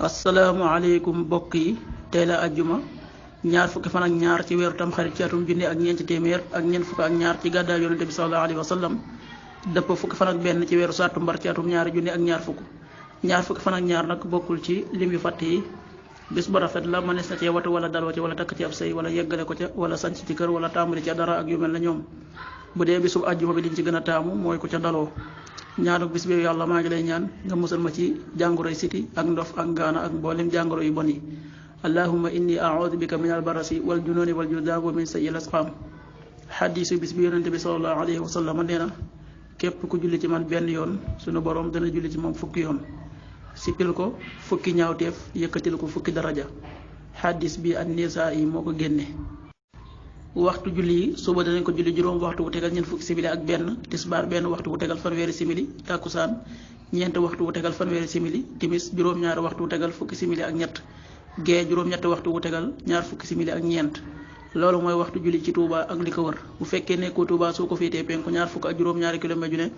asalaamaaleykum mbokk yi tey la ajjuma ñaar fukki fan ak ñaar ci weeru tamxarit ci atum junni ak ñeenti téeméer ak ñeent fukk ak ñaar ci gàddaay yonente bi sallallahu alayhi wa sallam dëpp fukki fan ak benn ci weeru sàttumbar ci atum ñaari junni ak ñaar fukki fan ak ñaar nag bokkul ci lim yu fàtt yi bis bu rafet la mënees na cee watu wala daloo ci wala takk ci ab sëy wala yeggale ko ca wala sanc ci kër wala tàmbali ca dara ak yu mel na ñoom bu dee bisub ajjuma bi liñ ci gën a taamu mooy ko ca daloo ñaanuk bis bi yàlla maa ngi lay ñaan nga musal ma ci jàngoroy siti ak ndof ak ngaana ak mboolem jàngoro yu bon yi allahumma inni a'udhu bika min albarasi wal jununi wal judaam wa min sayyi al asqam xadiisu bis bi yonente bi sallallahu alayhi wa sallam nee na képp ku julli ci man benn yoon sunu borom dana julli ci moom fukki yoon sippil ko fukki ñaawteef yëkkatil ko fukki daraja xadiis bi an-Nisaa'i moo ko génne waxtu julli yi suba danañ ko julli juróom waxtu wu tegal ñeent fukki simili ak benn tisbaar benn waxtu wu tegal fanweeri simili takkusaan ñeent waxtu wu tegal fanweeri simili timis juróom-ñaari waxtu wu tegal fukki simili ak ñett gee juróom-ñetti waxtu wu tegal ñaar fukki simili ak ñeent loolu mooy waxtu julli ci Touba ak li ko wër bu fekkee nekkoo Touba soo ko féetee penku ñaar fukk ak juróom-ñaari kilomètre ju ne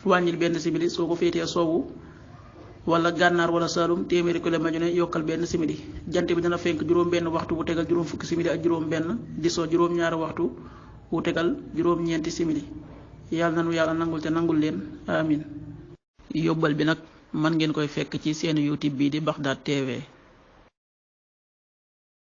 wàññil benn simili soo ko féetee soowu wala gànnaar wala Saalum téeméeri kilomètre ju ne yokkal benn simili jant bi dana fenk juróom benn waxtu wu tegal juróom fukki simili ak juróom benn di soo juróom-ñaari waxtu wu tegal juróom-ñeenti simili yàlla nanu yàlla nangul te nangul leen amin yóbbal bi nag mën ngeen koy fekk ci seen YouTube bi di Baghdad TV